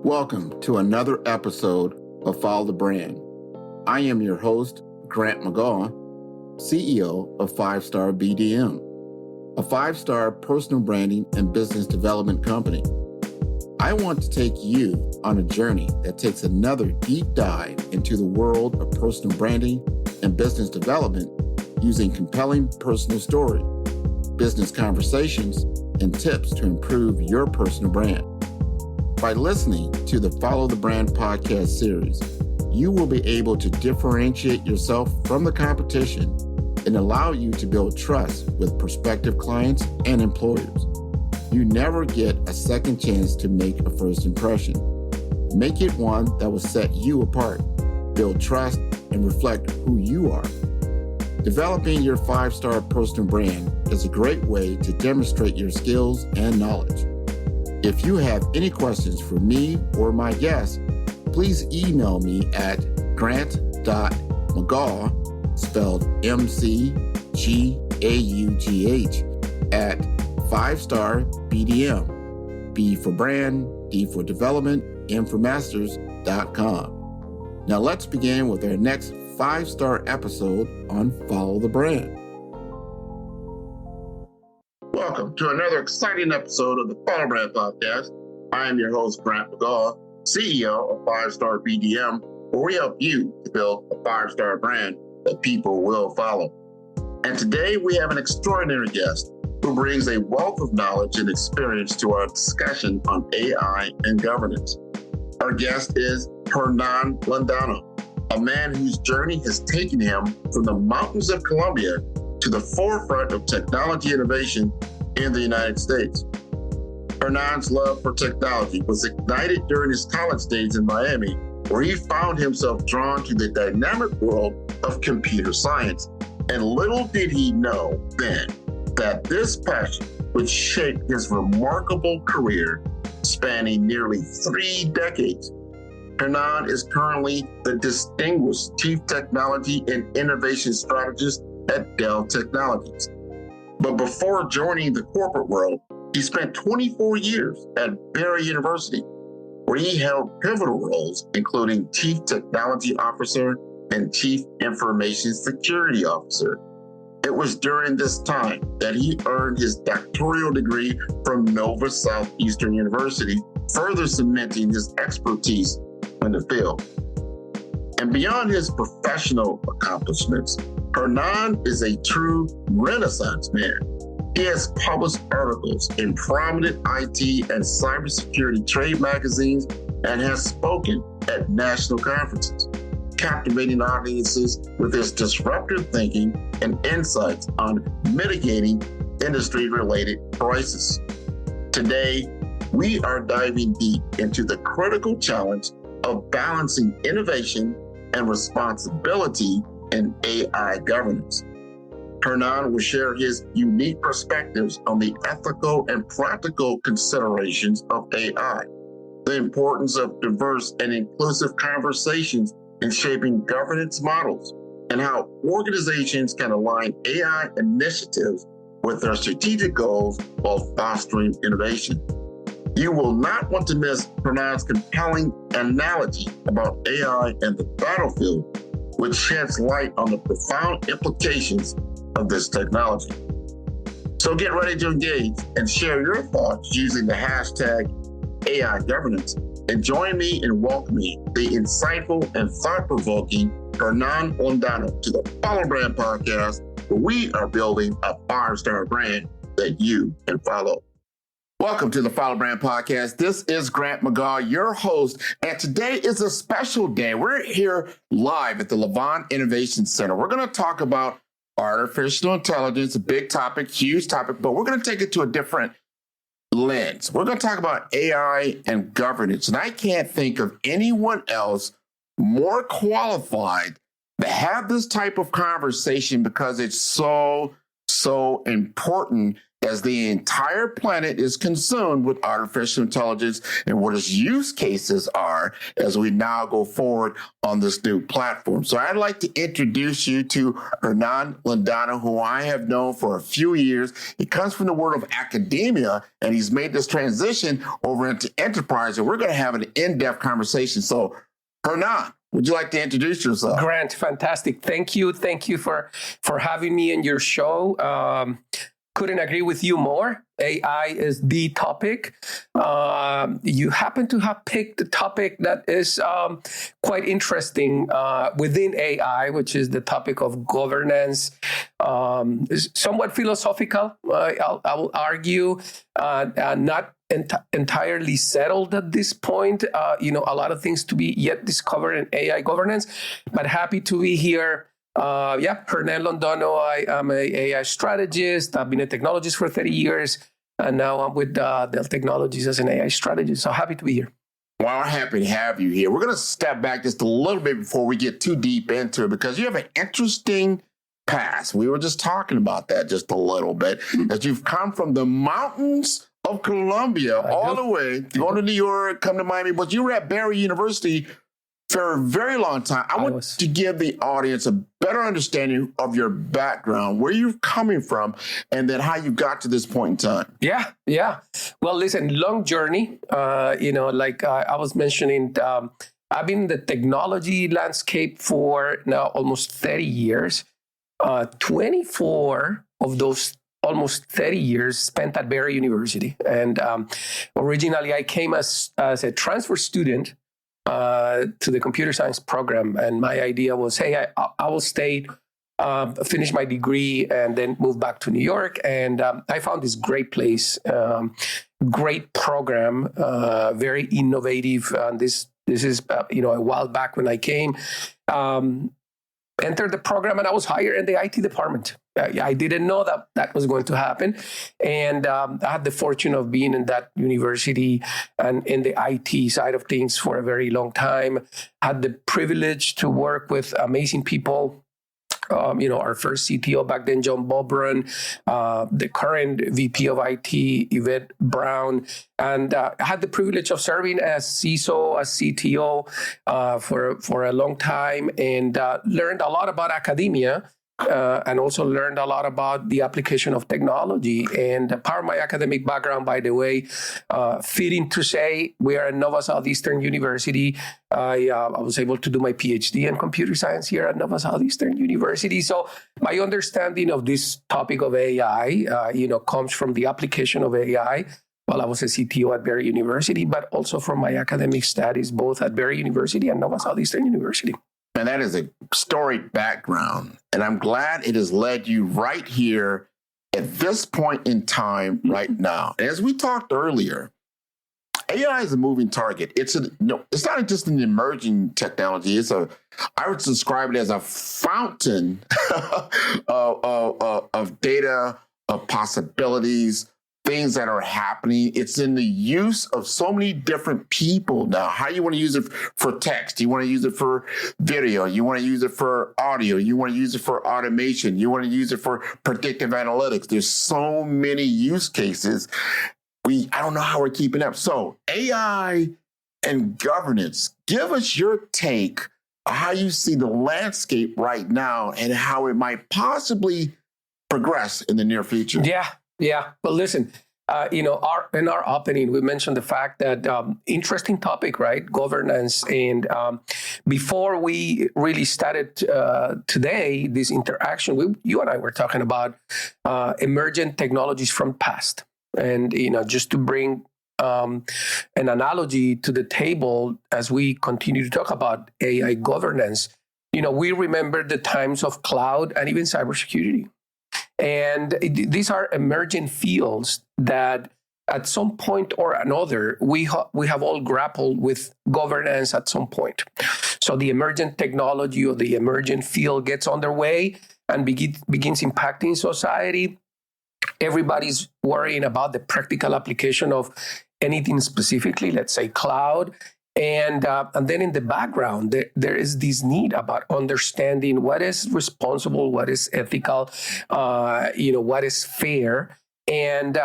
Welcome to another episode of Follow the Brand. I am your host, Grant McGaw, CEO of 5-Star BDM, a 5-star personal branding and business development company. I want to take you on a journey that takes another deep dive into the world of personal branding and business development using compelling personal stories, business conversations, and tips to improve your personal brand. By listening to the Follow the Brand podcast series, you will be able to differentiate yourself from the competition and allow you to build trust with prospective clients and employers. You never get a second chance to make a first impression. Make it one that will set you apart, build trust, and reflect who you are. Developing your 5-star personal brand is a great way to demonstrate your skills and knowledge. If you have any questions for me or my guests, please email me at grant.mcgaugh, spelled M-C-G-A-U-G-H, at 5-star BDM, B for brand, D for development, M for masters.com. Now let's begin with our next 5-star episode on Follow the Brand. Welcome to another exciting episode of the Follow Brand Podcast. I am your host, Grant McGaugh, CEO of 5-Star BDM, where we help you to build a 5-star brand that people will follow. And today we have an extraordinary guest who brings a wealth of knowledge and experience to our discussion on AI and governance. Our guest is Hernan Londano, a man whose journey has taken him from the mountains of Colombia to the forefront of technology innovation in the United States. Hernan's love for technology was ignited during his college days in Miami, where he found himself drawn to the dynamic world of computer science. And little did he know then that this passion would shape his remarkable career spanning nearly 3 decades. Hernan is currently the Distinguished Chief Technology and Innovation Strategist at Dell Technologies. But before joining the corporate world, he spent 24 years at Barry University, where he held pivotal roles, including Chief Technology Officer and Chief Information Security Officer. It was during this time that he earned his doctoral degree from Nova Southeastern University, further cementing his expertise in the field. And beyond his professional accomplishments, Hernan is a true Renaissance man. He has published articles in prominent IT and cybersecurity trade magazines and has spoken at national conferences, captivating audiences with his disruptive thinking and insights on mitigating industry-related crises. Today, we are diving deep into the critical challenge of balancing innovation and responsibility in AI governance. Hernan will share his unique perspectives on the ethical and practical considerations of AI, the importance of diverse and inclusive conversations in shaping governance models, and how organizations can align AI initiatives with their strategic goals while fostering innovation. You will not want to miss Hernan's compelling analogy about AI and the battlefield, which sheds light on the profound implications of this technology. So get ready to engage and share your thoughts using the hashtag AI governance, and join me in welcoming the insightful and thought-provoking Hernan Londano to the Follow Brand Podcast, where we are building a 5-star brand that you can follow. Welcome to the Follow Brand Podcast. This is Grant McGaugh, your host, and today is a special day. We're here live at the Levant Innovation Center. We're going to talk about artificial intelligence, a big topic, huge topic, but we're going to take it to a different lens. We're going to talk about AI and governance, and I can't think of anyone else more qualified to have this type of conversation because it's so important as the entire planet is consumed with artificial intelligence and what its use cases are as we now go forward on this new platform. So I'd like to introduce you to Hernan Londano, who I have known for a few years. He comes from the world of academia, and he's made this transition over into enterprise, and we're going to have an in-depth conversation. So Hernan, would you like to introduce yourself? Grant, fantastic. Thank you. Thank you for having me in your show. Couldn't agree with you more. AI is the topic. You happen to have picked a topic that is quite interesting within AI, which is the topic of governance. It's somewhat philosophical, I will argue, not entirely settled at this point. A lot of things to be yet discovered in AI governance, but happy to be here. Hernan Londano. I am an AI strategist. I've been a technologist for 30 years, and now I'm with Dell Technologies as an AI strategist. So happy to be here. Well, I'm happy to have you here. We're going to step back just a little bit before we get too deep into it, because you have an interesting past. We were just talking about that just a little bit, that you've come from the mountains of Colombia all the way, go to New York, come to Miami, but you were at Barry University for a very long time. I want to give the audience a better understanding of your background, where you're coming from, and then how you got to this point in time. Yeah. Well, listen, long journey. Like I was mentioning, I've been in the technology landscape for now almost 30 years. 24 of those almost 30 years spent at Barry University. And originally I came as a transfer student to the computer science program. And my idea was, hey, I will stay, finish my degree, and then move back to New York. And I found this great place, great program, very innovative. This is, a while back when I came. Entered the program, and I was hired in the IT department. I didn't know that was going to happen. And I had the fortune of being in that university and in the IT side of things for a very long time. Had the privilege to work with amazing people. Our first CTO back then, John Bobron, the current VP of IT, Yvette Brown, and I had the privilege of serving as CISO, as CTO for a long time, and learned a lot about academia. And also learned a lot about the application of technology. And part of my academic background, by the way, fitting to say, we are at Nova Southeastern University. I was able to do my PhD in computer science here at Nova Southeastern University. So my understanding of this topic of AI, comes from the application of AI while I was a CTO at Barry University, but also from my academic studies, both at Barry University and Nova Southeastern University. And that is a storied background. And I'm glad it has led you right here at this point in time right now. As we talked earlier, AI is a moving target. It's not just an emerging technology. I would describe it as a fountain of data, of possibilities, things that are happening. It's in the use of so many different people now. How you want to use it for text? You want to use it for video? You want to use it for audio? You want to use it for automation? You want to use it for predictive analytics? There's so many use cases. I don't know how we're keeping up. So AI and governance, give us your take on how you see the landscape right now and how it might possibly progress in the near future. Yeah. Well, listen, in our opening, we mentioned the fact that interesting topic, right? Governance. And before we really started today, this interaction, you and I were talking about emergent technologies from past. And, just to bring an analogy to the table as we continue to talk about AI governance, we remember the times of cloud and even cybersecurity. And these are emerging fields that at some point or another, we have all grappled with governance at some point. So the emergent technology or the emergent field gets underway and begins impacting society. Everybody's worrying about the practical application of anything specifically, let's say cloud. And then in the background, there is this need about understanding what is responsible, what is ethical, what is fair. and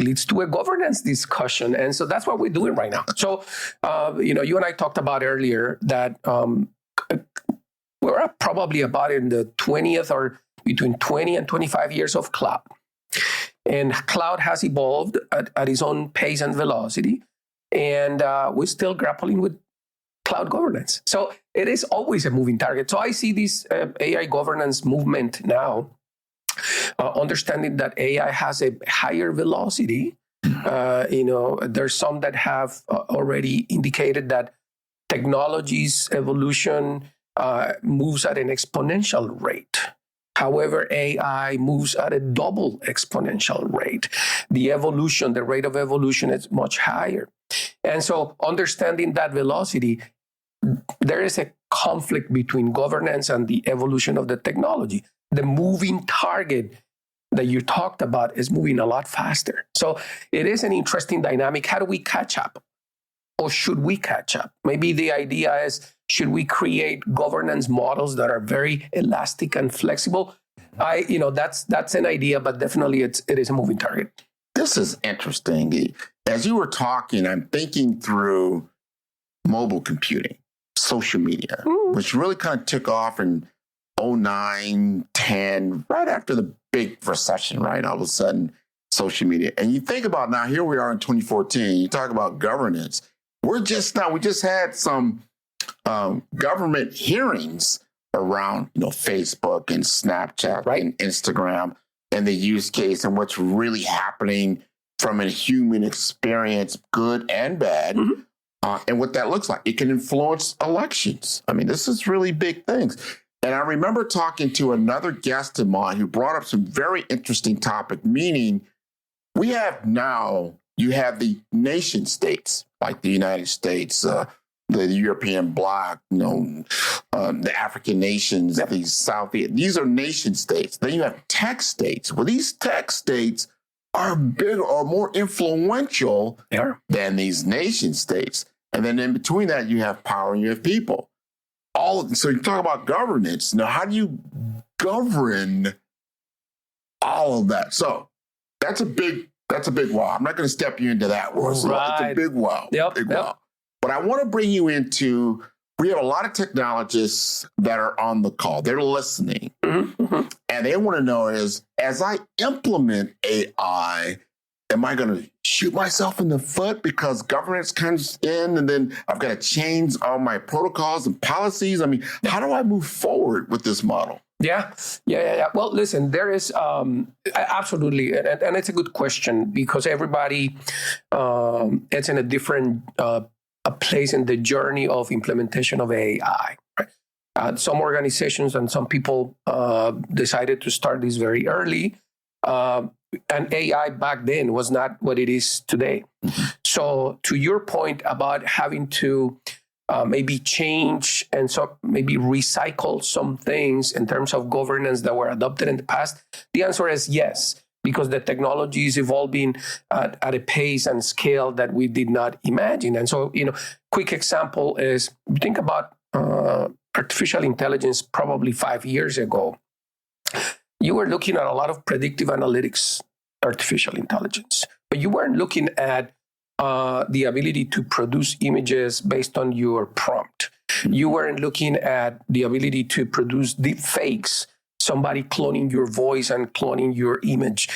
leads to a governance discussion. And so that's what we're doing right now. So, you and I talked about earlier that we're probably about in the 20th or between 20 and 25 years of cloud. And cloud has evolved at its own pace and velocity. And we're still grappling with cloud governance. So it is always a moving target. So I see this AI governance movement now, understanding that AI has a higher velocity. There's some that have already indicated that technology's evolution moves at an exponential rate. However, AI moves at a double exponential rate. The rate of evolution is much higher. And so understanding that velocity, there is a conflict between governance and the evolution of the technology. The moving target that you talked about is moving a lot faster. So it is an interesting dynamic. How do we catch up? Or should we catch up? Maybe the idea is, should we create governance models that are very elastic and flexible? That's an idea, but definitely it is a moving target. This is interesting. As you were talking, I'm thinking through mobile computing, social media, which really kind of took off in 2009, 10, right after the big recession, right? All of a sudden, social media. And you think about now, here we are in 2014, you talk about governance. We just had some government hearings around, Facebook and Snapchat, right, and Instagram, and the use case and what's really happening from a human experience, good and bad, and what that looks like. It can influence elections. I mean, this is really big things. And I remember talking to another guest of mine who brought up some very interesting topic, meaning you have the nation states, like the United States, the European bloc, the African nations, the South. These are nation states. Then you have tech states. Well, these tech states are bigger or more influential than these nation states. And then in between that, you have power and you have people. So you talk about governance. Now, how do you govern all of that? So that's a big wow. I'm not going to step you into that world. So it's a big wow. Wow. But I want to bring you into, we have a lot of technologists that are on the call. They're listening. And they want to know is, as I implement AI, am I going to shoot myself in the foot because governance comes in and then I've got to change all my protocols and policies? I mean, how do I move forward with this model? Yeah. Well, listen, there is absolutely, and it's a good question because everybody is in a different a place in the journey of implementation of AI. Right? Some organizations and some people decided to start this very early. And AI back then was not what it is today. So to your point about having to maybe change and so maybe recycle some things in terms of governance that were adopted in the past, the answer is yes, because the technology is evolving at a pace and scale that we did not imagine. And so, quick example is, think about artificial intelligence probably 5 years ago. You were looking at a lot of predictive analytics, artificial intelligence, but you weren't looking at the ability to produce images based on your prompt. You weren't looking at the ability to produce deep fakes, somebody cloning your voice and cloning your image.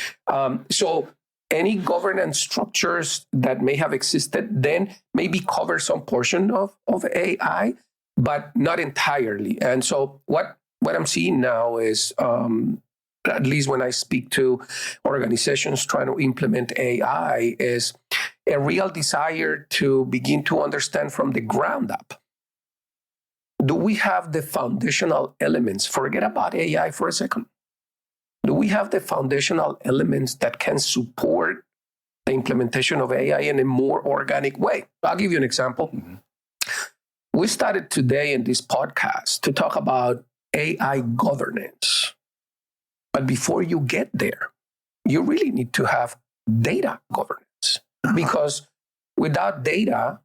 So any governance structures that may have existed then maybe cover some portion of AI, but not entirely. And so what I'm seeing now is, at least when I speak to organizations trying to implement AI, is a real desire to begin to understand from the ground up. Do we have the foundational elements? Forget about AI for a second. Do we have the foundational elements that can support the implementation of AI in a more organic way? I'll give you an example. We started today in this podcast to talk about AI governance. But before you get there, you really need to have data governance. Because without data,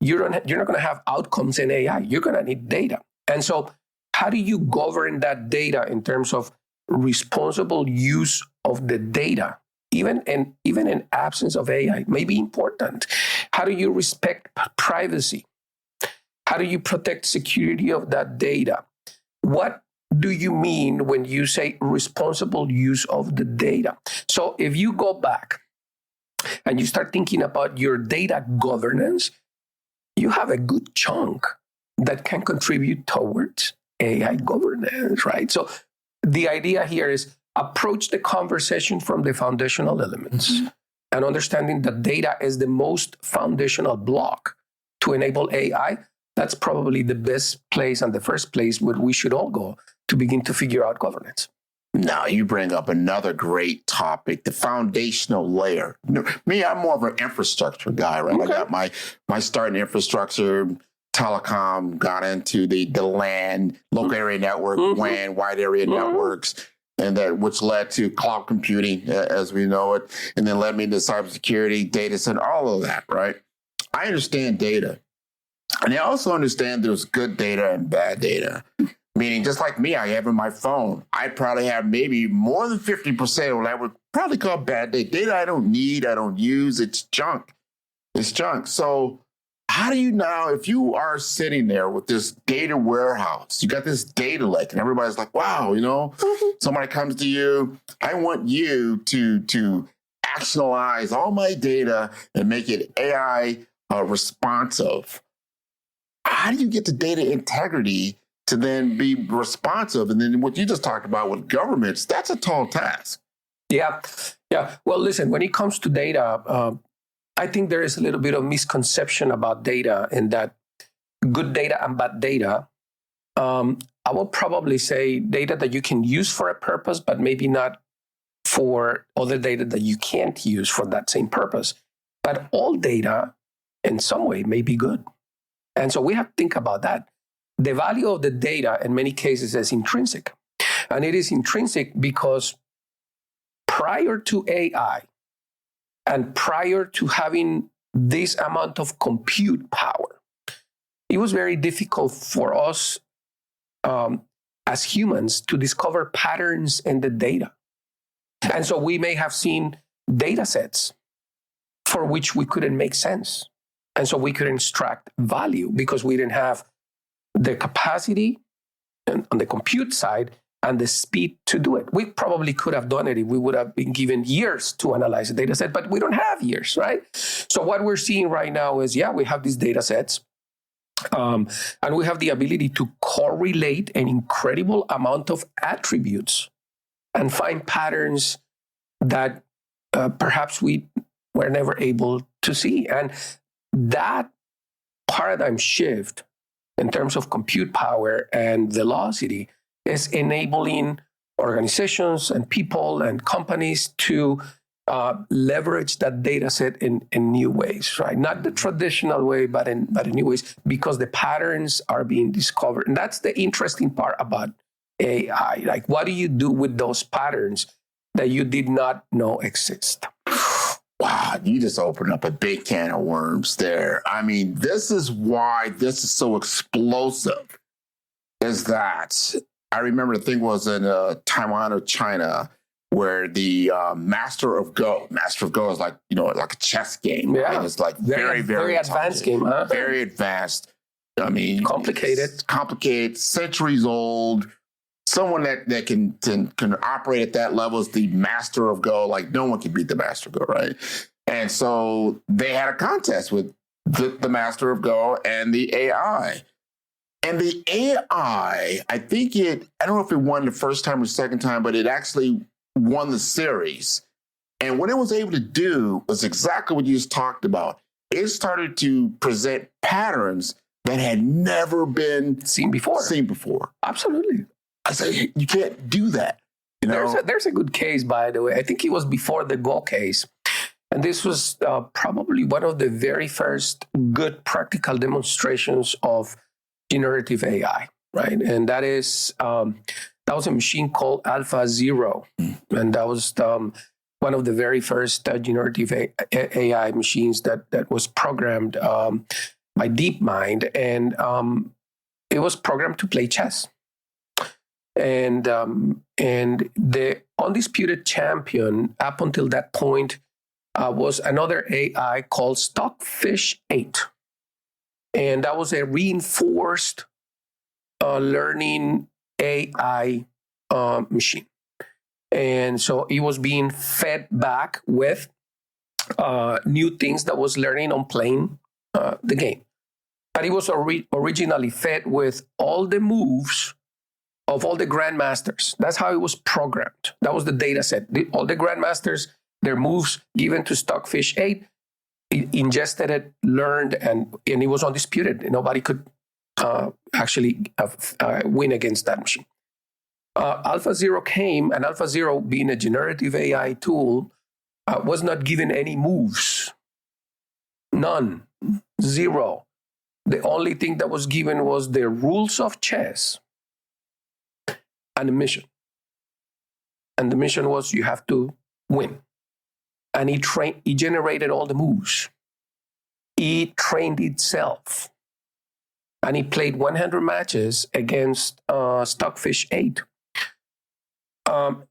you're not going to have outcomes in AI. You're going to need data. And so how do you govern that data in terms of responsible use of the data even in absence of AI, may be important. How do you respect privacy? How do you protect security of that data? What do you mean when you say responsible use of the data? So if you go back and you start thinking about your data governance, you have a good chunk that can contribute towards AI governance, right? So the idea here is approach the conversation from the foundational elements and understanding that data is the most foundational block to enable AI. That's probably the best place and the first place where we should all go to begin to figure out governance. Now, you bring up another great topic, the foundational layer. Me, I'm more of an infrastructure guy, right? Okay. I got my start in infrastructure, telecom, got into the LAN, local area network, WAN, wide area networks, and that which led to cloud computing as we know it, and then led me to cybersecurity, data center, all of that, right? I understand data. And I also understand there's good data and bad data. Meaning, just like me, I have in my phone, I probably have maybe more than 50% of what I would probably call bad data. Data I don't need, I don't use, it's junk. It's junk. So how do you now, if you are sitting there with this data warehouse, you got this data lake, and everybody's like, wow, somebody comes to you, I want you to actionalize all my data and make it AI responsive. How do you get the data integrity to then be responsive? And then what you just talked about with governments, that's a tall task. Yeah. Well, listen, when it comes to data, I think there is a little bit of misconception about data in that good data and bad data. I will probably say data that you can use for a purpose, but maybe not for other data that you can't use for that same purpose. But all data in some way may be good. And so we have to think about that. The value of the data in many cases is intrinsic. And it is intrinsic because prior to AI and prior to having this amount of compute power, it was very difficult for us as humans to discover patterns in the data. And so we may have seen data sets for which we couldn't make sense. And so we couldn't extract value because we didn't have the capacity on the compute side and the speed to do it. We probably could have done it if we would have been given years to analyze a data set, but we don't have years, right? So what we're seeing right now is, we have these data sets, and we have the ability to correlate an incredible amount of attributes and find patterns that perhaps we were never able to see. And that paradigm shift in terms of compute power and velocity is enabling organizations and people and companies to leverage that data set in new ways, right? Not the traditional way, but in new ways, because the patterns are being discovered. And that's the interesting part about AI. Like, what do you do with those patterns that you did not know exist? Wow, you just opened up a big can of worms there. I mean, this is why this is so explosive, is that I remember the thing was in Taiwan or China where the Master of Go is like, like a chess game. Yeah. Right? It's like very advanced game. Huh? Very advanced. I mean, complicated, centuries old. Someone that can operate at that level is the Master of Go. Like, no one can beat the Master of Go, right? And so they had a contest with the Master of Go and the AI. And the AI, I don't know if it won the first time or second time, but it actually won the series. And what it was able to do was exactly what you just talked about. It started to present patterns that had never been seen before. Absolutely. I say, you can't do that. There's a good case, by the way. I think it was before the Go case. And this was probably one of the very first good practical demonstrations of generative AI, right? And that was a machine called AlphaZero. And that was one of the very first generative AI machines that was programmed by DeepMind. And it was programmed to play chess. And the undisputed champion up until that point was another AI called Stockfish 8. And that was a reinforced learning AI machine. And so it was being fed back with new things that was learning on playing the game. But it was originally fed with all the moves of all the grandmasters. That's how it was programmed. That was the data set. All the grandmasters, their moves given to Stockfish 8, it ingested it, learned, and it was undisputed. Nobody could actually win against that machine. AlphaZero came, and AlphaZero, being a generative AI tool, was not given any moves. None. Zero. The only thing that was given was the rules of chess and a mission. And the mission was you have to win. And he generated all the moves. He trained itself. And he played 100 matches against Stockfish 8.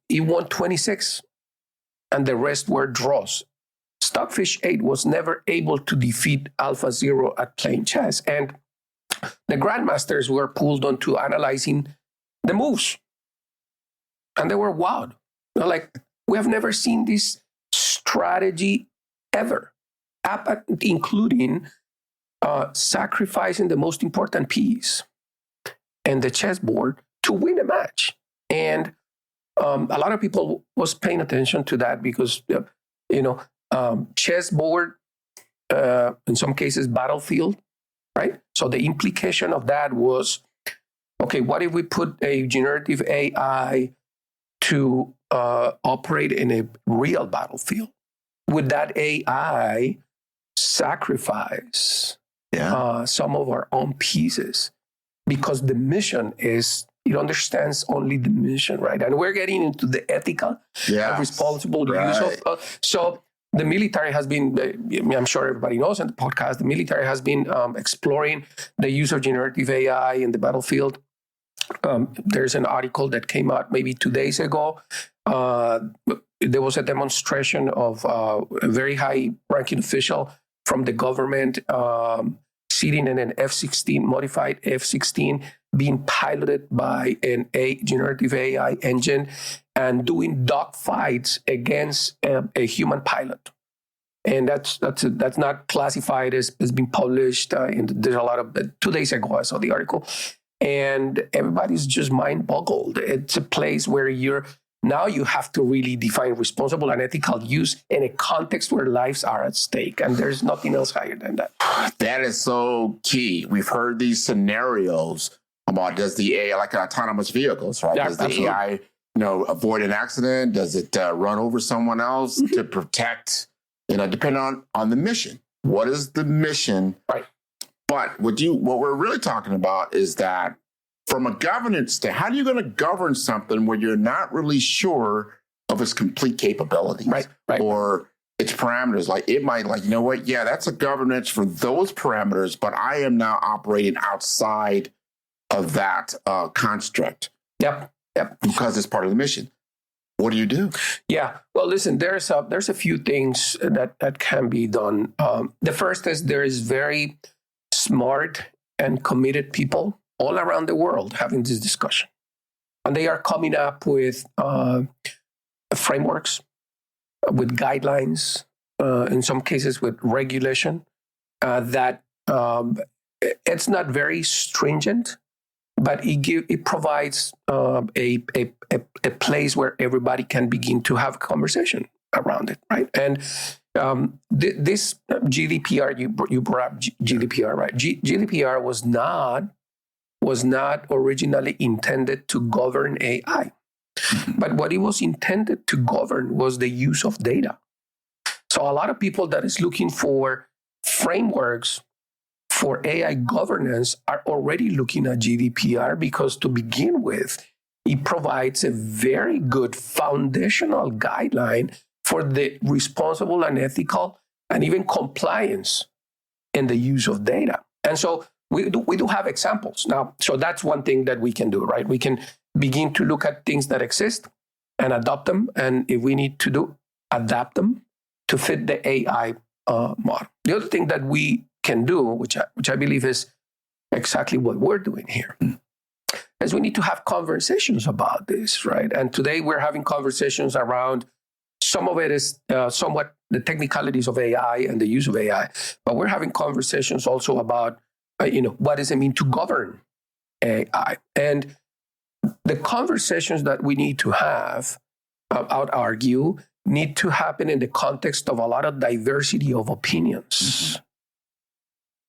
He won 26, and the rest were draws. Stockfish 8 was never able to defeat AlphaZero at playing chess. And the grandmasters were pulled onto analyzing the moves. And they were wowed. They're like, we have never seen this strategy ever, including sacrificing the most important piece and the chessboard to win a match. And a lot of people was paying attention to that because, chessboard, in some cases, battlefield, right? So the implication of that was, okay, what if we put a generative AI to operate in a real battlefield? Would that AI sacrifice some of our own pieces? Because the mission is, it understands only the mission, right? And we're getting into the ethical and responsible use of. So the military has been, I'm sure everybody knows in the podcast, the military has been exploring the use of generative AI in the battlefield. There's an article that came out maybe 2 days ago. There was a demonstration of a very high-ranking official from the government sitting in an F-16, modified F-16, being piloted by a generative AI engine and doing dogfights against a human pilot. And that's not classified as being published. There's a lot of, 2 days ago I saw the article. And everybody's just mind-boggled. It's a place where now you have to really define responsible and ethical use in a context where lives are at stake. And there's nothing else higher than that. That is so key. We've heard these scenarios about, does the AI, like autonomous vehicles, right? Yeah, does the AI, avoid an accident? Does it run over someone else to protect, depending on the mission? What is the mission? Right. But what we're really talking about is that from a governance standpoint, how are you going to govern something where you're not really sure of its complete capabilities, right. or its parameters? Like it might, that's a governance for those parameters, but I am now operating outside of that construct. Yep. Because it's part of the mission. What do you do? Yeah. Well, listen, there's a few things that can be done. The first is there is very smart and committed people all around the world having this discussion. And they are coming up with frameworks, with guidelines, in some cases with regulation, that it's not very stringent, but it provides a place where everybody can begin to have a conversation around it, right? And this GDPR, you brought up GDPR, right? GDPR was not originally intended to govern AI. But what it was intended to govern was the use of data. So a lot of people that is looking for frameworks for AI governance are already looking at GDPR, because to begin with, it provides a very good foundational guideline for the responsible and ethical and even compliance in the use of data. And so we do have examples now. So that's one thing that we can do, right? We can begin to look at things that exist and adopt them. And if we need to adapt them to fit the AI model. The other thing that we can do, which I believe is exactly what we're doing here, is we need to have conversations about this, right? And today we're having conversations around, some of it is somewhat the technicalities of AI and the use of AI, but we're having conversations also about, what does it mean to govern AI? And the conversations that we need to have, I would argue, need to happen in the context of a lot of diversity of opinions,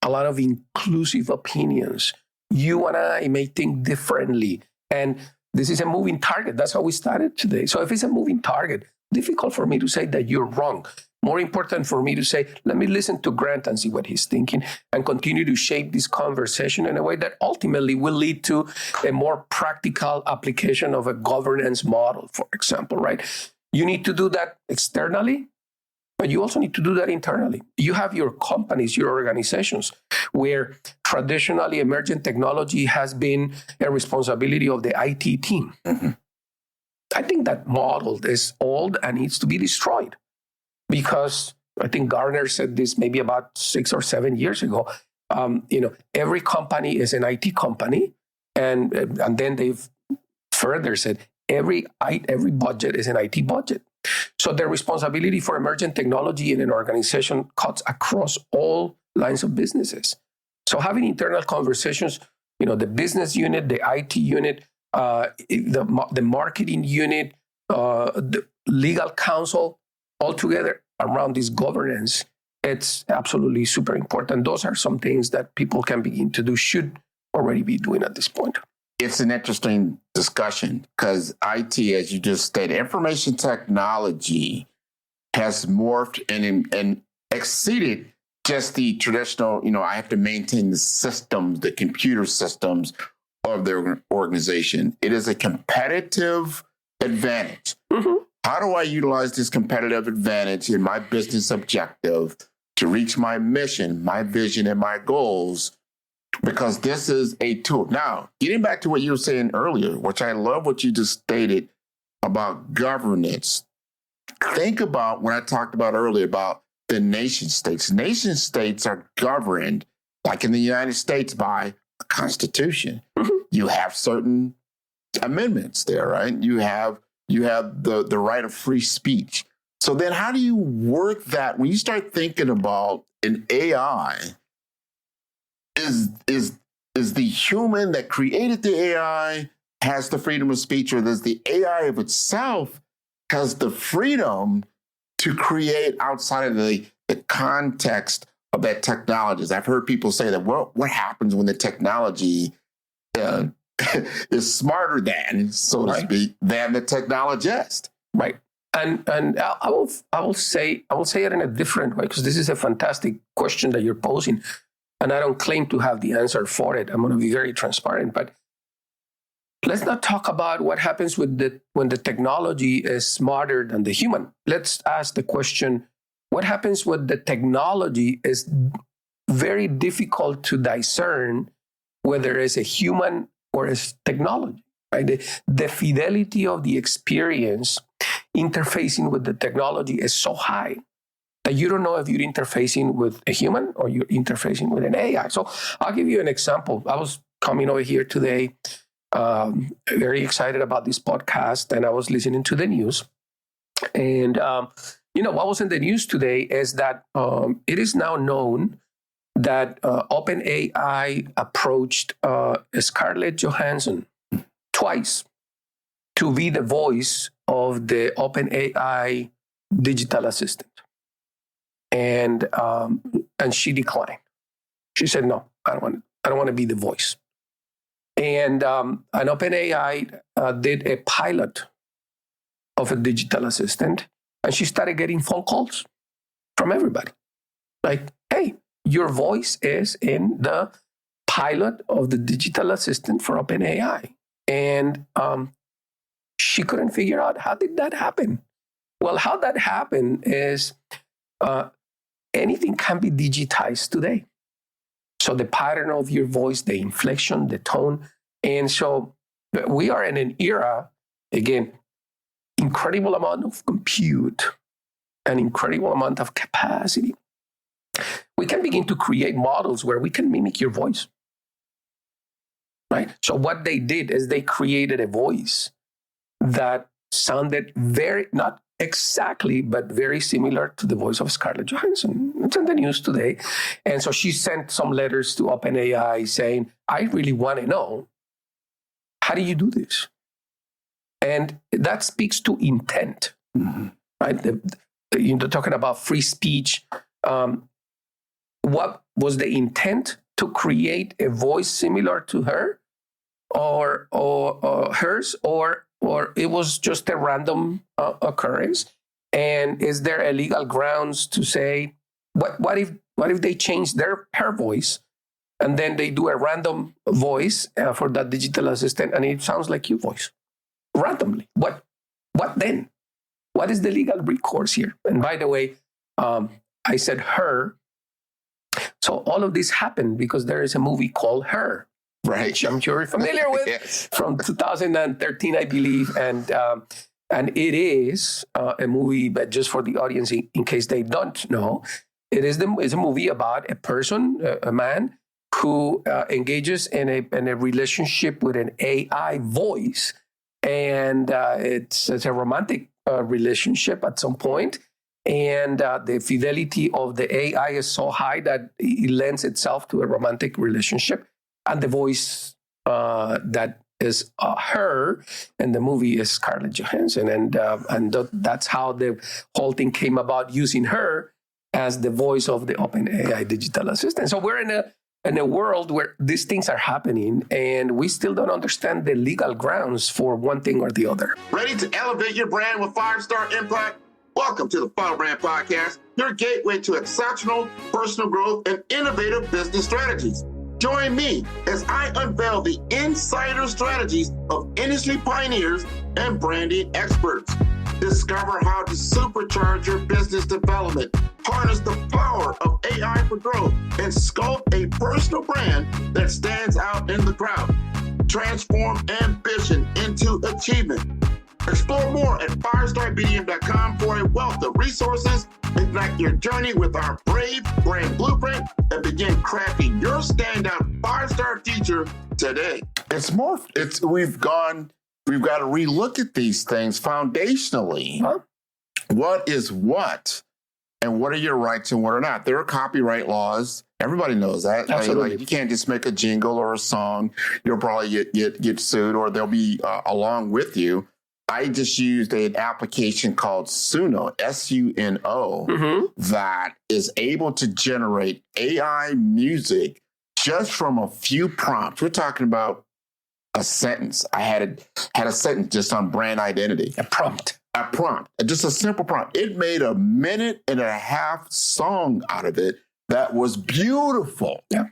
a lot of inclusive opinions. You and I may think differently. And this is a moving target. That's how we started today. So if it's a moving target, difficult for me to say that you're wrong. More important for me to say, let me listen to Grant and see what he's thinking and continue to shape this conversation in a way that ultimately will lead to a more practical application of a governance model, for example, right? You need to do that externally, but you also need to do that internally. You have your companies, your organizations, where traditionally emergent technology has been a responsibility of the IT team. Mm-hmm. I think that model is old and needs to be destroyed, because I think Gartner said this maybe about 6 or 7 years ago. Every company is an IT company, and then they've further said every budget is an IT budget. So the responsibility for emergent technology in an organization cuts across all lines of businesses. So having internal conversations, the business unit, the IT unit, the marketing unit, the legal counsel, all together around this governance, it's absolutely super important. Those are some things that people can begin to do, should already be doing at this point. It's an interesting discussion because IT, as you just stated, information technology has morphed and exceeded just the traditional, I have to maintain the systems, the computer systems of the organization. It is a competitive advantage. Mm-hmm. How do I utilize this competitive advantage in my business objective to reach my mission, my vision, and my goals? Because this is a tool. Now, getting back to what you were saying earlier, which I love what you just stated about governance. Think about what I talked about earlier about the nation states. Nation states are governed, like in the United States, by a constitution. Mm-hmm. You have certain amendments there, right? You have the right of free speech. So then how do you work that when you start thinking about an AI? Is the human that created the AI has the freedom of speech, or does the AI of itself has the freedom to create outside of the context of that technology? I've heard people say that, what happens when the technology is smarter than, so to speak, than the technologist? Right. And I will say it in a different way, because this is a fantastic question that you're posing. And I don't claim to have the answer for it. I'm going to be very transparent. But let's not talk about what happens when the technology is smarter than the human. Let's ask the question, what happens when the technology is very difficult to discern whether it's a human or it's technology, right? The fidelity of the experience interfacing with the technology is so high that you don't know if you're interfacing with a human or you're interfacing with an AI. So I'll give you an example. I was coming over here today, very excited about this podcast, and I was listening to the news. And, what was in the news today is that it is now known that OpenAI approached Scarlett Johansson twice to be the voice of the OpenAI digital assistant. And she declined. She said, "No, I don't want to be the voice." And OpenAI did a pilot of a digital assistant, and she started getting phone calls from everybody, like, "Hey, your voice is in the pilot of the digital assistant for OpenAI," and she couldn't figure out, how did that happen? Well, how that happened is anything can be digitized today. So the pattern of your voice, the inflection, the tone. And so we are in an era, again, incredible amount of compute, an incredible amount of capacity. We can begin to create models where we can mimic your voice, right? So what they did is they created a voice that sounded very, not exactly, but very similar to the voice of Scarlett Johansson. It's in the news today. And so she sent some letters to OpenAI saying, I really want to know, how do you do this? And that speaks to intent, right? Talking about free speech. What was the intent to create a voice similar to her or hers, or it was just a random occurrence? And is there a legal grounds to say, what if they change her voice and then they do a random voice for that digital assistant and it sounds like your voice randomly? What then? What is the legal recourse here? And by the way, I said her. So all of this happened because there is a movie called Her, right? Which I'm sure you're familiar with, yes. From 2013, I believe. And it is a movie, but just for the audience, in case they don't know, it's a movie about a person, a man, who engages in a relationship with an AI voice. And it's a romantic relationship at some point. And the fidelity of the AI is so high that it lends itself to a romantic relationship. And the voice that is her in the movie is Scarlett Johansson. And that's how the whole thing came about, using her as the voice of the OpenAI digital assistant. So we're in a world where these things are happening, and we still don't understand the legal grounds for one thing or the other. Ready to elevate your brand with 5-star impact? Welcome to the Funnel Brand Podcast, your gateway to exceptional personal growth and innovative business strategies. Join me as I unveil the insider strategies of industry pioneers and branding experts. Discover how to supercharge your business development, harness the power of AI for growth, and sculpt a personal brand that stands out in the crowd. Transform ambition into achievement. Explore more at firestarbdm.com for a wealth of resources. Ignite your journey with our Brave Brand Blueprint and begin crafting your standout 5-star future today. We've got to relook at these things foundationally. Huh? What is what? And what are your rights and what are not? There are copyright laws. Everybody knows that. Absolutely. Like, you can't just make a jingle or a song. You'll probably get sued, or they'll be along with you. I just used an application called Suno, Suno, that is able to generate AI music just from a few prompts. We're talking about a sentence. I had a sentence just on brand identity. A prompt, just a simple prompt. It made a 1.5-minute song out of it that was beautiful. Yeah.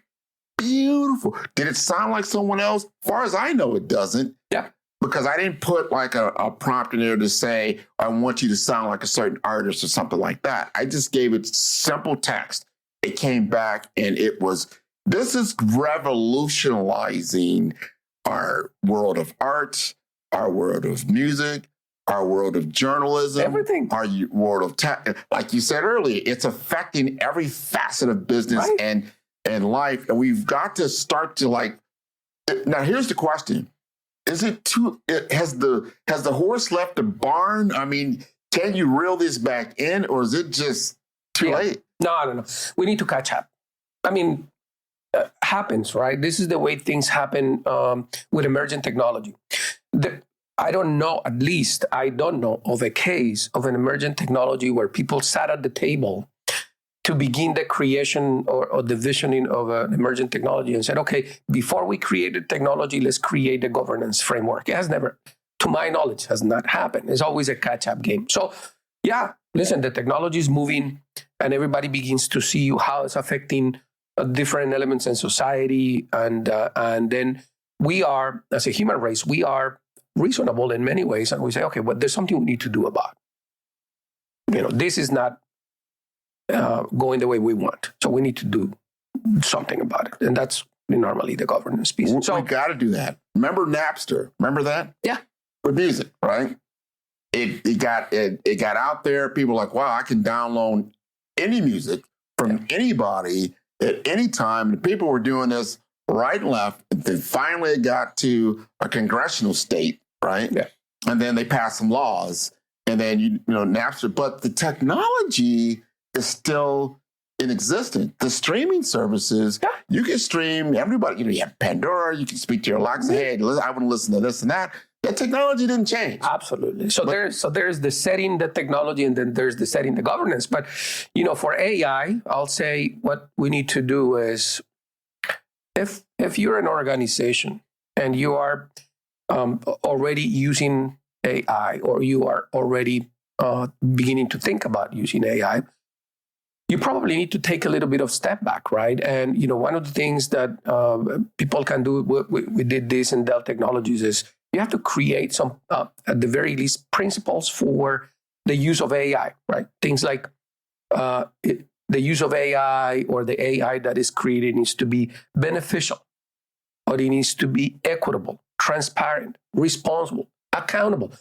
Beautiful. Did it sound like someone else? As far as I know, it doesn't. Yeah. Because I didn't put like a prompt in there to say, I want you to sound like a certain artist or something like that. I just gave it simple text. It came back and this is revolutionizing our world of art, our world of music, our world of journalism, everything, our world of tech. Like you said earlier, it's affecting every facet of business and life. And we've got to start to now here's the question. Is it has the horse left the barn? I mean, can you reel this back in, or is it just too late? No. We need to catch up. I mean, happens, right? This is the way things happen with emergent technology. I don't know of a case of an emergent technology where people sat at the table to begin the creation or the visioning of an emergent technology and said, okay, before we created technology, let's create a governance framework. It has never, to my knowledge, has not happened. It's always a catch-up game. So, yeah, listen, the technology is moving and everybody begins to see how it's affecting different elements in society. And then we are, as a human race, we are reasonable in many ways. And we say, okay, well, there's something we need to do about it. This is not going the way we want. So we need to do something about it. And that's normally the governance piece. So we got to do that. Remember Napster? Remember that? Yeah. With music, right? It got out there. People were like, wow, I can download any music from anybody at any time. And people were doing this right and left. And then finally it got to a congressional state, right? Yeah. And then they passed some laws. And then, you know, Napster. But the technology is still in existence. The streaming services, you can stream everybody. You know, you have Pandora. You can speak to your Alexa. Hey, I want to listen to this and that. The technology didn't change. Absolutely. So there's the setting, the technology, and then there's the setting, the governance. But, you know, for AI, I'll say what we need to do is if you're an organization and you are already using AI, or you are already beginning to think about using AI, you probably need to take a little bit of step back, right? And, you know, one of the things that people can do, we did this in Dell Technologies, is you have to create some, at the very least, principles for the use of AI, right? Things like the use of AI, or the AI that is created, needs to be beneficial, or it needs to be equitable, transparent, responsible, accountable.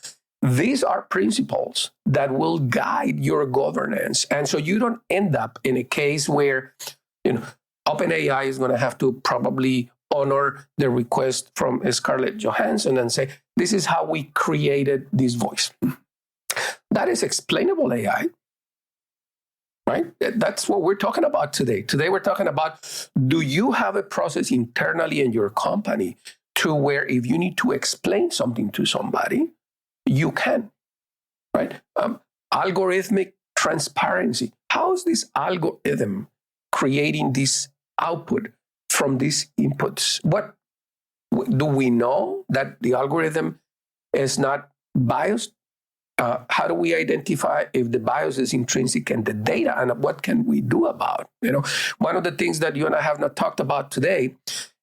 These are principles that will guide your governance. And so you don't end up in a case where, you know, OpenAI is going to have to probably honor the request from Scarlett Johansson and say, this is how we created this voice. That is explainable AI, right? That's what we're talking about today. Today, we're talking about, do you have a process internally in your company to where if you need to explain something to somebody, you can, right? Algorithmic transparency. How is this algorithm creating this output from these inputs? What do we know that the algorithm is not biased? How do we identify if the bias is intrinsic in the data, and what can we do about? You know, one of the things that you and I have not talked about today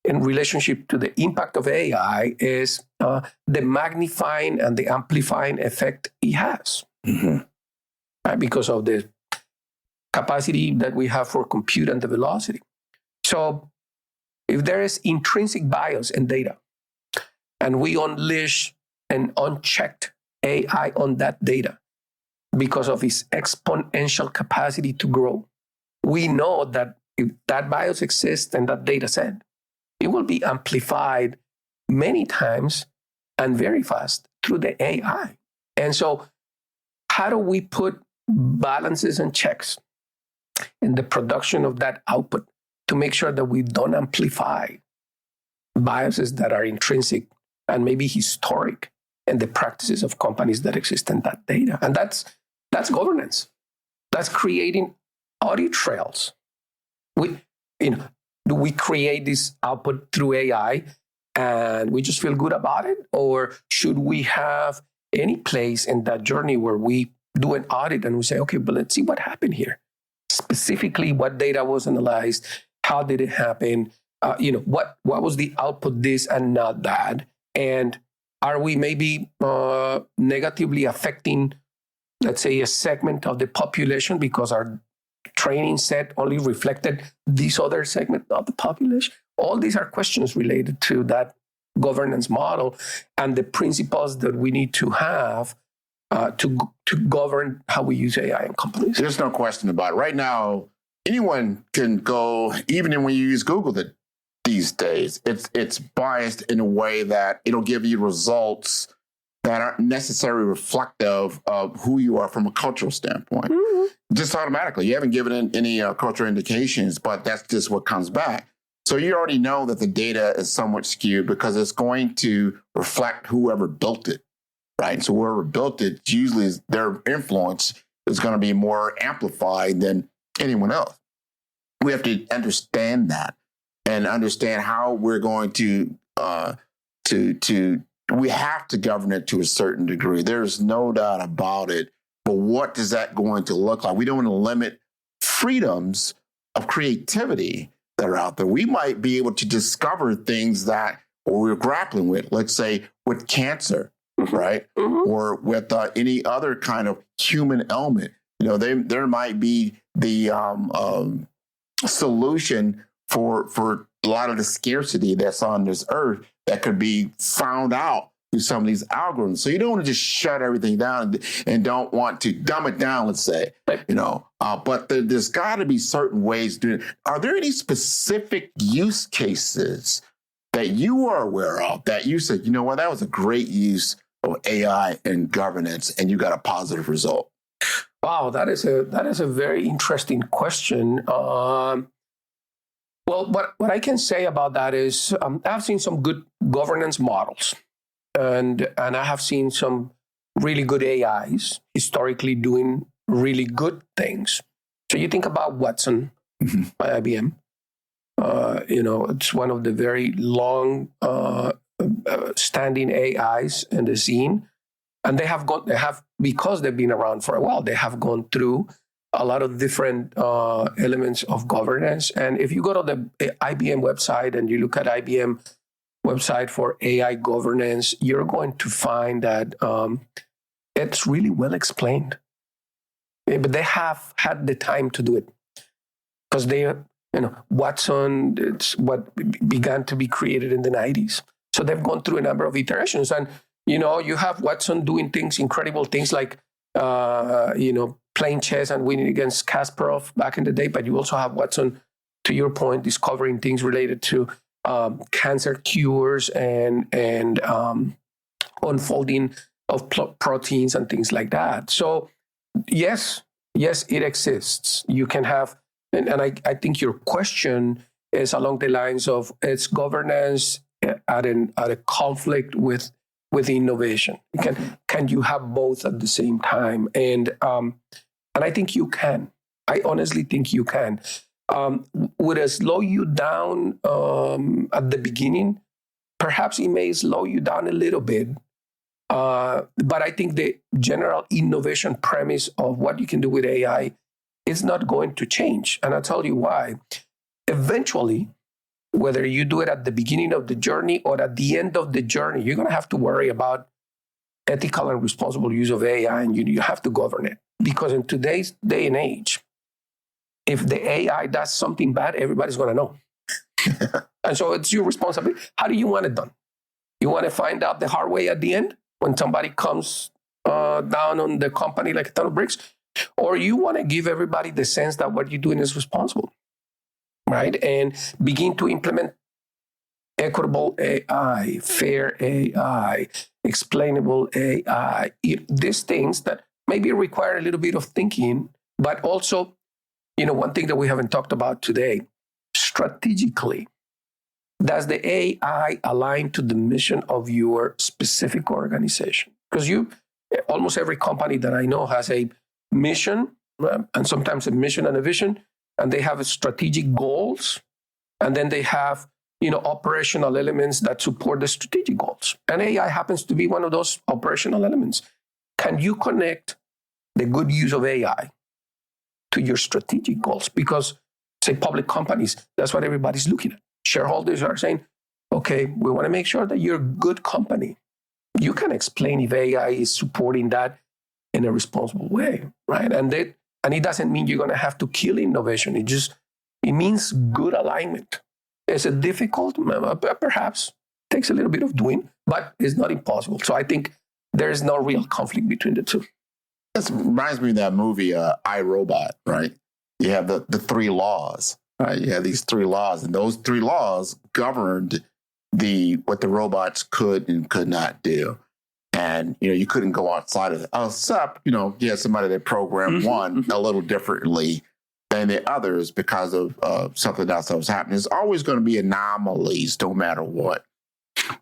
in relationship to the impact of AI is the magnifying and the amplifying effect it has, right? Because of the capacity that we have for compute and the velocity. So if there is intrinsic bias in data, and we unleash an unchecked AI on that data because of its exponential capacity to grow, we know that if that bias exists in that data set, it will be amplified many times and very fast through the AI. And so how do we put balances and checks in the production of that output to make sure that we don't amplify biases that are intrinsic and maybe historic in the practices of companies that exist in that data? And that's governance. That's creating audit trails. Do we create this output through AI and we just feel good about it? Or should we have any place in that journey where we do an audit and we say, okay, but let's see what happened here. Specifically, what data was analyzed? How did it happen? What was the output, this and not that? And are we maybe negatively affecting, let's say, a segment of the population because our training set only reflected this other segment of the population? All these are questions related to that governance model and the principles that we need to have to govern how we use AI in companies. There's no question about it. Right now, anyone can go, even when you use Google these days, it's biased in a way that it'll give you results that aren't necessarily reflective of who you are from a cultural standpoint. Mm-hmm. Just automatically. You haven't given it any cultural indications, but that's just what comes back. So you already know that the data is somewhat skewed because it's going to reflect whoever built it, right? So whoever built it, usually their influence is going to be more amplified than anyone else. We have to understand that and understand how we're going to we have to govern it to a certain degree. There's no doubt about it. But what is that going to look like? We don't want to limit freedoms of creativity that are out there. We might be able to discover things that we're grappling with, let's say with cancer, right? Mm-hmm. Or with any other kind of human element. You know, there might be the solution for a lot of the scarcity that's on this earth that could be found out through some of these algorithms. So you don't want to just shut everything down and don't want to dumb it down, let's say, but there's got to be certain ways to do it. Are there any specific use cases that you are aware of that you said, you know what, that was a great use of AI and governance and you got a positive result? Wow, that is a very interesting question. Well, what I can say about that is I've seen some good governance models, and I have seen some really good AIs historically doing really good things. So you think about Watson by IBM. It's one of the very long standing AIs in the scene. And because they've been around for a while, they have gone through a lot of different elements of governance. And if you go to the IBM website and you look at IBM website for AI governance, you're going to find that it's really well explained. But they have had the time to do it because Watson, it's what began to be created in the 90s. So they've gone through a number of iterations. And you have Watson doing incredible things like, playing chess and winning against Kasparov back in the day. But you also have Watson, to your point, discovering things related to cancer cures and unfolding of proteins and things like that. So yes, it exists. You can have, and I think your question is along the lines of its governance at a conflict with innovation. Can you have both at the same time? And I think you can. I honestly think you can. Would it slow you down at the beginning? Perhaps it may slow you down a little bit. But I think the general innovation premise of what you can do with AI is not going to change. And I'll tell you why. Eventually, whether you do it at the beginning of the journey or at the end of the journey, you're going to have to worry about ethical and responsible use of AI, and you have to govern it. Because in today's day and age, if the AI does something bad, everybody's going to know. And so it's your responsibility. How do you want it done? You want to find out the hard way at the end when somebody comes down on the company like a ton of bricks? Or you want to give everybody the sense that what you're doing is responsible, right? And begin to implement equitable AI, fair AI, explainable AI, these things that maybe require a little bit of thinking, but also, one thing that we haven't talked about today, strategically, does the AI align to the mission of your specific organization? Because almost every company that I know has a mission, and sometimes a mission and a vision, and they have strategic goals, and then they have operational elements that support the strategic goals. And AI happens to be one of those operational elements. Can you connect the good use of AI to your strategic goals? Because, say, public companies, that's what everybody's looking at. Shareholders are saying, okay, we want to make sure that you're a good company. You can explain if AI is supporting that in a responsible way, right? And it doesn't mean you're going to have to kill innovation. It means good alignment. Is it difficult? Perhaps. Takes a little bit of doing, but it's not impossible. So I think there is no real conflict between the two. This reminds me of that movie, I, Robot, right? You have the three laws, right? You have these three laws, and those three laws governed what the robots could and could not do. And, you couldn't go outside of it. Except, you had somebody that programmed one a little differently than the others because of something else that was happening. There's always going to be anomalies no matter what.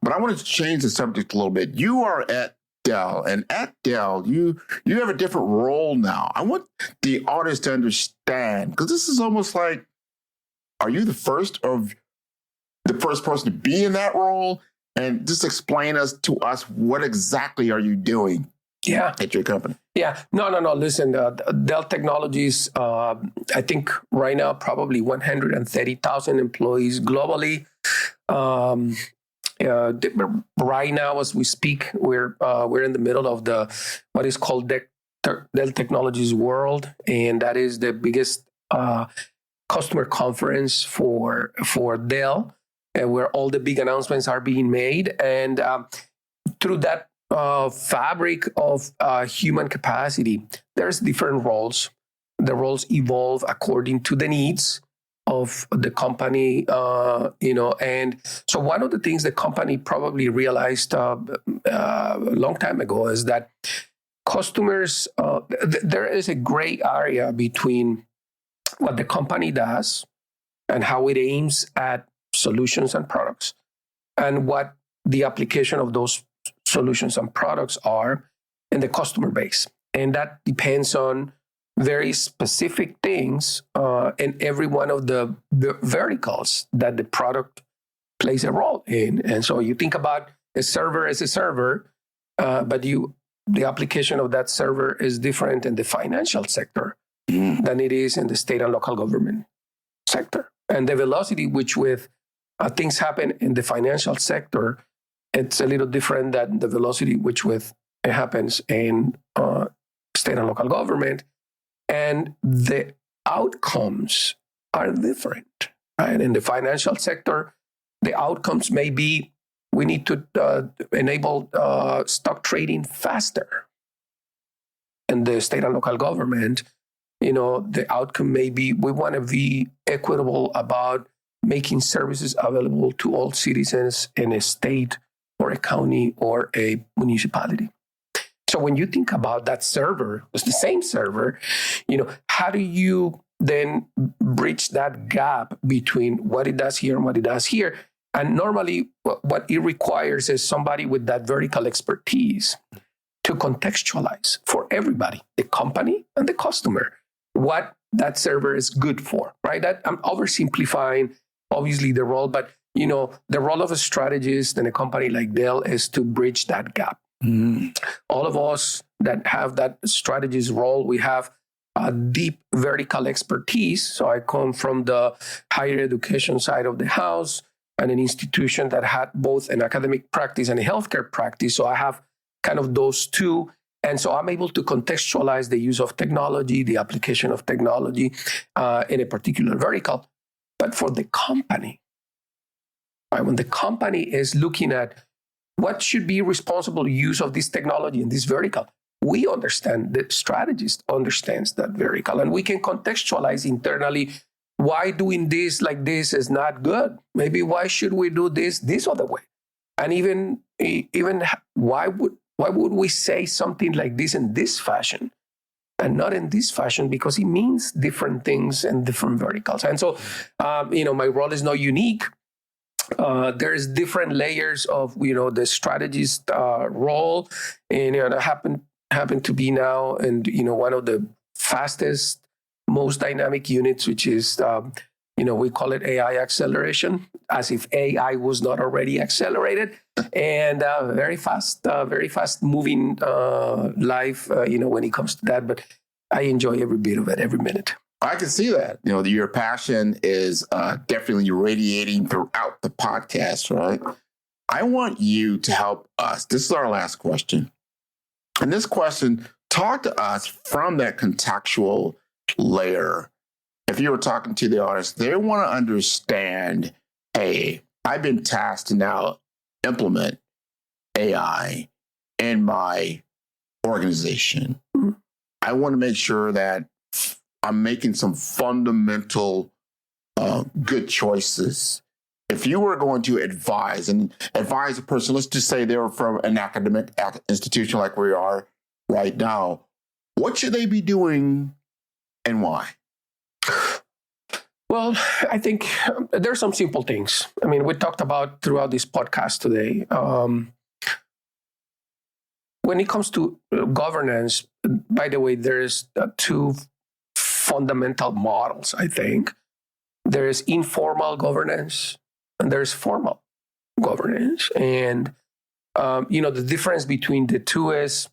But I wanted to change the subject a little bit. You are at Dell, and at Dell, you have a different role now. I want the audience to understand, because this is almost like, are you the first person to be in that role? And just explain to us what exactly are you doing at your company? Yeah. No. Listen, Dell Technologies, I think right now probably 130,000 employees globally. Right now, as we speak, we're in the middle of what is called Dell Technologies World, and that is the biggest customer conference for Dell, where all the big announcements are being made. And through that fabric of human capacity, there's different roles. The roles evolve according to the needs of the company, and so one of the things the company probably realized a long time ago is that customers, there is a gray area between what the company does and how it aims at solutions and products, and what the application of those solutions and products are in the customer base. And that depends on very specific things in every one of the verticals that the product plays a role in. And so you think about a server as a server, but the application of that server is different in the financial sector than it is in the state and local government sector. And the velocity which with things happen in the financial sector, it's a little different than the velocity which with it happens in state and local government. And the outcomes are different, right? In the financial sector, the outcomes may be we need to enable stock trading faster. In the state and local government, the outcome may be we want to be equitable about making services available to all citizens in a state or a county or a municipality. So when you think about that server, it's the same server, how do you then bridge that gap between what it does here and what it does here? And normally what it requires is somebody with that vertical expertise to contextualize for everybody, the company and the customer, what that server is good for, right? That I'm oversimplifying, obviously, the role, but the role of a strategist in a company like Dell is to bridge that gap. All of us that have that strategist role, we have a deep vertical expertise. So I come from the higher education side of the house and an institution that had both an academic practice and a healthcare practice. So I have kind of those two. And so I'm able to contextualize the use of technology, the application of technology in a particular vertical. But for the company, right, when the company is looking at what should be responsible use of this technology in this vertical, we understand, the strategist understands that vertical, and we can contextualize internally why doing this like this is not good. Maybe why should we do this other way? And even why would we say something like this in this fashion and not in this fashion? Because it means different things in different verticals. And so, my role is not unique. There's different layers of the strategist role, and I happen to be now in one of the fastest, most dynamic units, which is we call it AI acceleration, as if AI was not already accelerated, and very fast moving life when it comes to that. But I enjoy every bit of it, every minute. I can see that. Your passion is definitely radiating throughout the podcast, right? I want you to help us. This is our last question. And this question, talk to us from that contextual layer. If you were talking to the audience, they want to understand, hey, I've been tasked to now implement AI in my organization. I want to make sure that I'm making some fundamental good choices. If you were going to advise a person, let's just say they were from an academic institution like we are right now, what should they be doing and why? Well, I think there's some simple things. I mean, we talked about throughout this podcast today. When it comes to governance, by the way, there's two fundamental models, I think. There is informal governance and there's formal governance. And, the difference between the two is,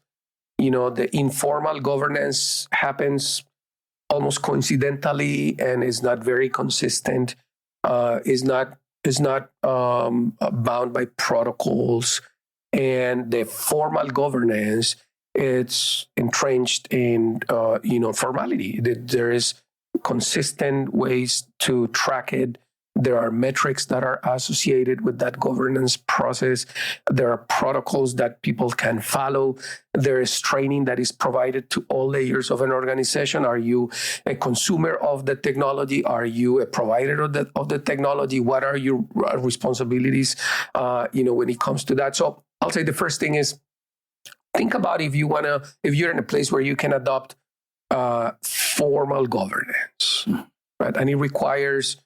the informal governance happens almost coincidentally and is not very consistent, is not bound by protocols. And the formal governance, it's entrenched in, formality. There is consistent ways to track it. There are metrics that are associated with that governance process. There are protocols that people can follow. There is training that is provided to all layers of an organization. Are you a consumer of the technology? Are you a provider of the technology? What are your responsibilities, when it comes to that? So I'll say the first thing is think about if you're in a place where you can adopt formal governance, right? And it requires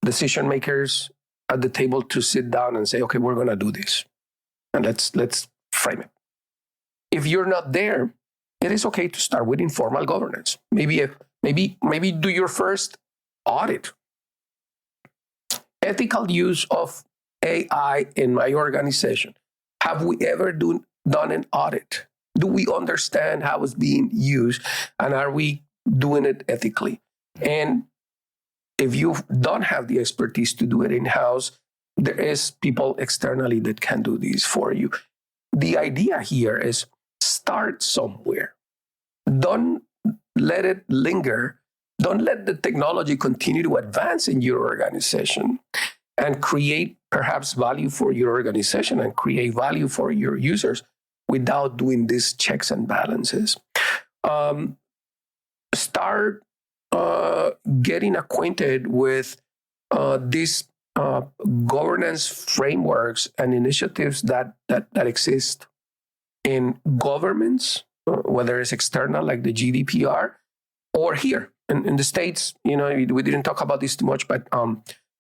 decision makers at the table to sit down and say, okay, we're going to do this, and let's frame it. If you're not there, it is okay to start with informal governance. Maybe do your first audit. Ethical use of AI in my organization. Have we ever done an audit? Do we understand how it's being used, and are we doing it ethically? And if you don't have the expertise to do it in-house, there is people externally that can do these for you. The idea here is start somewhere. Don't let it linger. Don't let the technology continue to advance in your organization and create perhaps value for your organization and create value for your users without doing these checks and balances. Start getting acquainted with these governance frameworks and initiatives that exist in governments, whether it's external like the GDPR, or here in the States. We didn't talk about this too much, but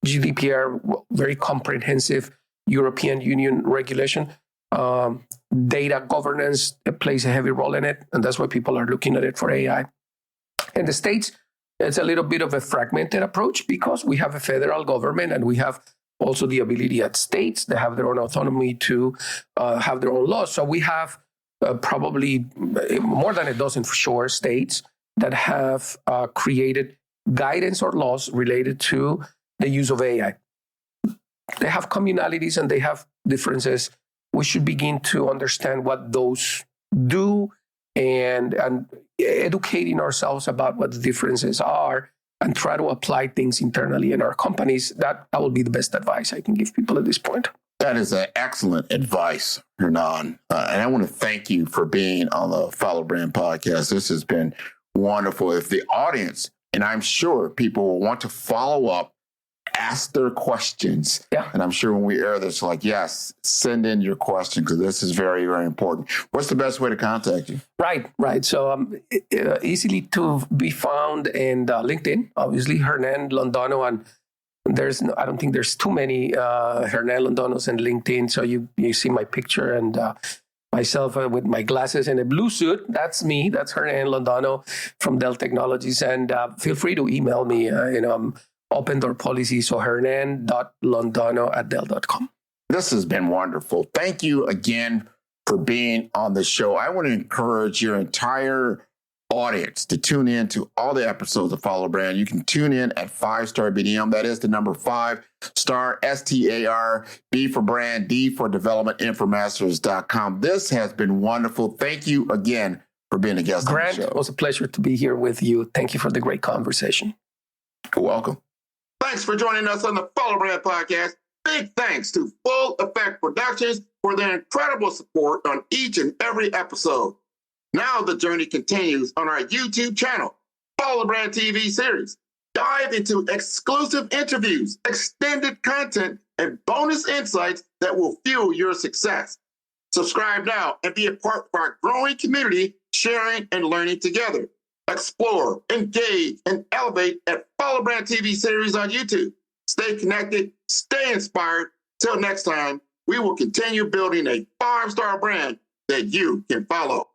GDPR, very comprehensive European Union regulation. Data governance plays a heavy role in it, and that's why people are looking at it for AI. In the States, it's a little bit of a fragmented approach because we have a federal government and we have also the ability at states that have their own autonomy to have their own laws. So we have probably more than a dozen for sure states that have created guidance or laws related to the use of AI. They have communalities and they have differences. We should begin to understand what those do and educating ourselves about what the differences are and try to apply things internally in our companies. That will be the best advice I can give people at this point. That is excellent advice, Hernan. And I want to thank you for being on the Follow Brand podcast. This has been wonderful. If the audience, and I'm sure people will want to follow up, ask their questions. Yeah. And I'm sure when we air this, yes, send in your question because this is very, very important. What's the best way to contact you? Right. So easily to be found in LinkedIn, obviously, Hernan Londano. And I don't think there's too many Hernan Londanos in LinkedIn. So you see my picture and myself with my glasses and a blue suit. That's me. That's Hernan Londano from Dell Technologies. And feel free to email me. Open door policy. So hernan.londano@dell.com. This has been wonderful. Thank you again for being on the show. I want to encourage your entire audience to tune in to all the episodes of Follow Brand. You can tune in at 5-Star BDM. That is the number 5-Star, STAR, B for brand, D for development, infomasters.com. This has been wonderful. Thank you again for being a guest Grant, on the show. It was a pleasure to be here with you. Thank you for the great conversation. You're welcome. Thanks for joining us on the Follow Brand podcast. Big thanks to Full Effect Productions for their incredible support on each and every episode. Now the journey continues on our YouTube channel, Follow Brand TV series. Dive into exclusive interviews, extended content, and bonus insights that will fuel your success. Subscribe now and be a part of our growing community, sharing and learning together. Explore, engage, and elevate at Follow Brand TV series on YouTube. Stay connected, stay inspired. Till next time, we will continue building a 5-star brand that you can follow.